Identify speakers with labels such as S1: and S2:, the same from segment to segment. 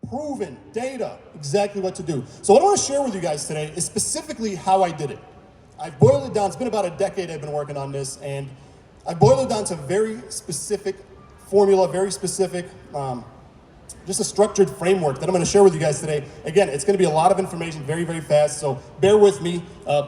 S1: proven data, exactly what to do. So what I want to share with you guys today is specifically how I did it. I've boiled it down. It's been about a decade I've been working on this, and I boiled it down to a very specific formula, very specific, just a structured framework that I'm going to share with you guys today. Again, it's going to be a lot of information very, very fast, so bear with me.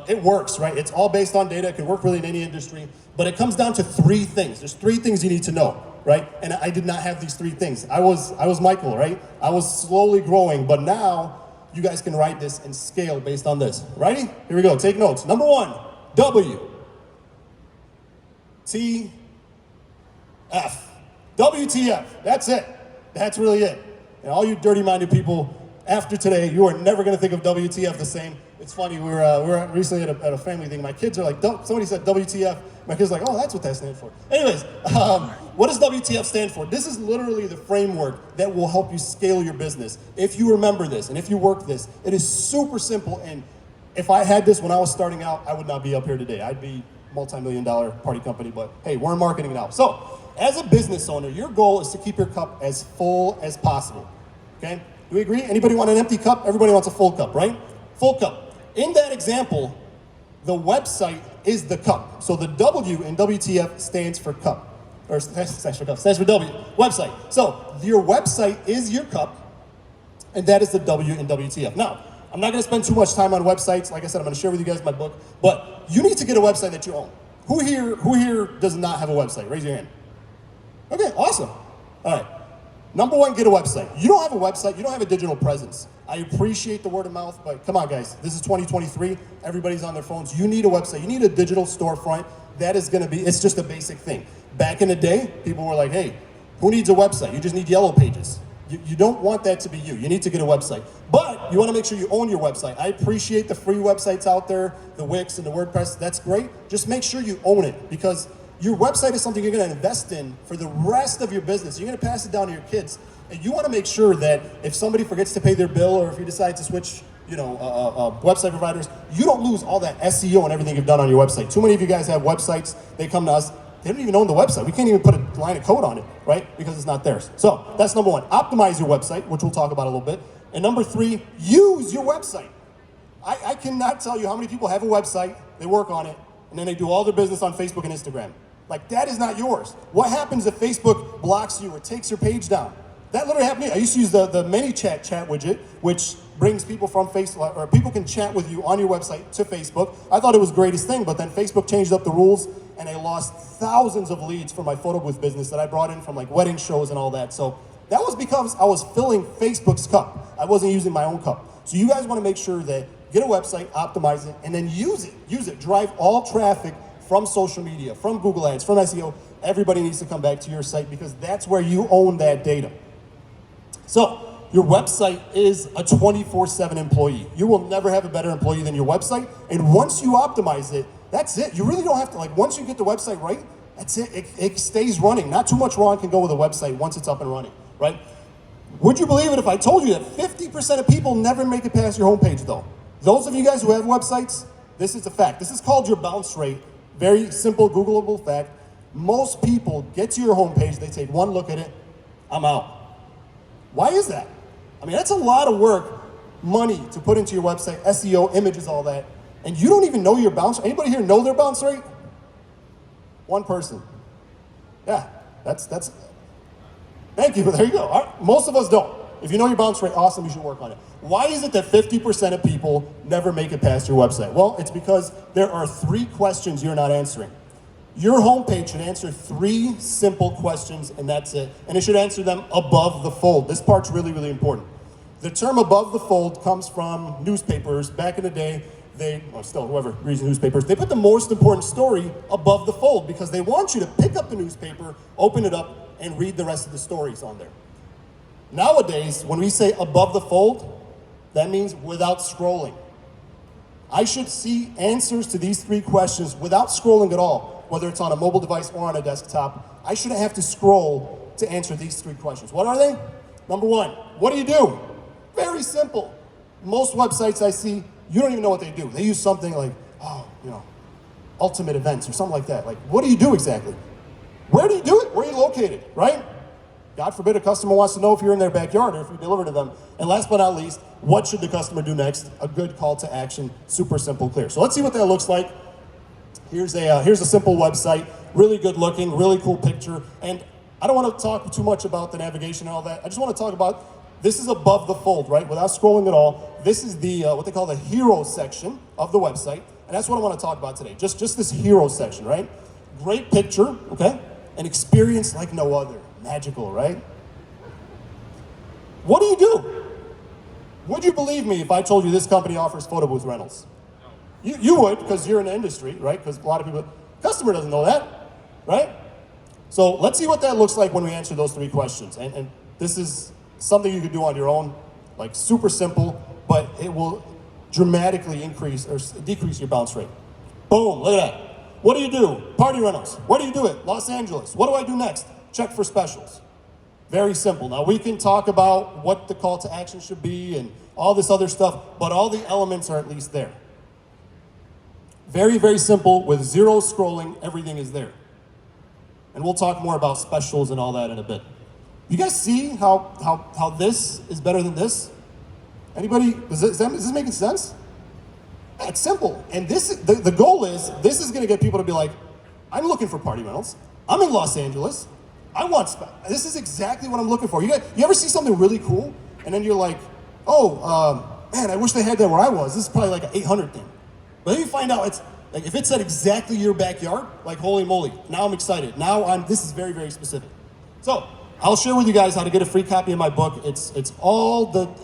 S1: It works, right? It's all based on data. It can work really in any industry, but it comes down to three things. There's three things you need to know, right? And I did not have these three things. I was Michael, right? I was slowly growing, but now you guys can write this and scale based on this. Ready? Here we go. Take notes. Number one, W. T. F. WTF. That's it. That's really it. And all you dirty-minded people, after today, you are never going to think of WTF the same. It's funny, we were recently at a family thing. My kids are like, somebody said WTF. My kids are like, oh, that's what that stands for. Anyways, what does WTF stand for? This is literally the framework that will help you scale your business. If you remember this and if you work this, it is super simple. And if I had this when I was starting out, I would not be up here today. I'd be multi-million-dollar party company, but hey, we're in marketing now. So, as a business owner, your goal is to keep your cup as full as possible, okay? Do we agree? Anybody want an empty cup? Everybody wants a full cup, right? Full cup. In that example, the website is the cup. So the W in WTF stands for cup, or stands for W, website. So your website is your cup, and that is the W in WTF. Now, I'm not gonna spend too much time on websites. Like I said, I'm gonna share with you guys my book, but you need to get a website that you own. Who here does not have a website? Raise your hand. Okay, awesome. All right. Number one, get a website. You don't have a website, you don't have a digital presence. I appreciate the word of mouth, but come on guys, this is 2023, everybody's on their phones. You need a website, you need a digital storefront. That is gonna be, it's just a basic thing. Back in the day, people were like, hey, who needs a website? You just need yellow pages. You don't want that to be you. You need to get a website. But you wanna make sure you own your website. I appreciate the free websites out there, the Wix and the WordPress, that's great. Just make sure you own it, because your website is something you're going to invest in for the rest of your business. You're going to pass it down to your kids. And you want to make sure that if somebody forgets to pay their bill, or if you decide to switch, website providers, you don't lose all that SEO and everything you've done on your website. Too many of you guys have websites, they come to us, they don't even own the website. We can't even put a line of code on it, right? Because it's not theirs. So that's number one. Optimize your website, which we'll talk about a little bit. And number three, use your website. I cannot tell you how many people have a website, they work on it, and then they do all their business on Facebook and Instagram. Like, that is not yours. What happens if Facebook blocks you or takes your page down? That literally happened to me. I used to use the ManyChat chat widget, which brings people from Facebook, or people can chat with you on your website to Facebook. I thought it was the greatest thing, but then Facebook changed up the rules, and I lost thousands of leads for my photo booth business that I brought in from like wedding shows and all that. So that was because I was filling Facebook's cup. I wasn't using my own cup. So you guys want to make sure that get a website, optimize it, and then use it. Use it. Drive all traffic from social media, from Google Ads, from SEO. Everybody needs to come back to your site, because that's where you own that data. So your website is a 24/7 employee. You will never have a better employee than your website. And once you optimize it, that's it. You really don't have to, like, once you get the website right, that's it. It stays running. Not too much wrong can go with a website once it's up and running, right? Would you believe it if I told you that 50% of people never make it past your homepage though? Those of you guys who have websites, this is a fact. This is called your bounce rate. Very simple, Googleable fact. Most people get to your homepage, they take one look at it, I'm out. Why is that? I mean, that's a lot of work, money to put into your website, SEO, images, all that, and you don't even know your bounce rate. Anybody here know their bounce rate? One person. Yeah, that's, thank you, there you go. All right. Most of us don't. If you know your bounce rate, awesome, you should work on it. Why is it that 50% of people never make it past your website? Well, it's because there are 3 questions you're not answering. Your homepage should answer 3 simple questions, and that's it. And it should answer them above the fold. This part's really, really important. The term above the fold comes from newspapers. Back in the day, still whoever reads newspapers, they put the most important story above the fold because they want you to pick up the newspaper, open it up, and read the rest of the stories on there. Nowadays, when we say above the fold, that means without scrolling. I should see answers to these 3 questions without scrolling at all, whether it's on a mobile device or on a desktop. I shouldn't have to scroll to answer these 3 questions. What are they? Number 1, what do you do? Very simple. Most websites I see, you don't even know what they do. They use something like, ultimate events or something like that. Like, what do you do exactly? Where do you do it? Where are you located, right? God forbid a customer wants to know if you're in their backyard or if you deliver to them. And last but not least, what should the customer do next? A good call to action, super simple, clear. So let's see what that looks like. Here's a simple website, really good looking, really cool picture. And I don't want to talk too much about the navigation and all that. I just want to talk about, this is above the fold, right? Without scrolling at all. This is the, what they call the hero section of the website. And that's what I want to talk about today. Just this hero section, right? Great picture, okay? An experience like no other. Magical, right? What do you do? Would you believe me if I told you this company offers photo booth rentals? You would, because you're in the industry, right? Because a lot of people, customer doesn't know that, right? So let's see what that looks like when we answer those 3 questions. And this is something you could do on your own, like super simple, but it will dramatically increase or decrease your bounce rate. Boom, look at that. What do you do? Party rentals. Where do you do it? Los Angeles. What do I do next? Check for specials. Very simple. Now we can talk about what the call to action should be and all this other stuff, but all the elements are at least there. Very, very simple. With 0 scrolling, everything is there. And we'll talk more about specials and all that in a bit. You guys see how this is better than this? Anybody, is this making sense? It's simple. And the goal is, this is gonna get people to be like, I'm looking for party rentals. I'm in Los Angeles. This is exactly what I'm looking for. You ever see something really cool? And then you're like, oh, man, I wish they had that where I was. This is probably like an 800 thing. But then you find out it's, like if it said exactly your backyard, like holy moly, now I'm excited. This is very, very specific. So I'll share with you guys how to get a free copy of my book. It's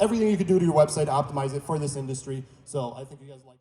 S1: everything you can do to your website to optimize it for this industry. So I think you guys like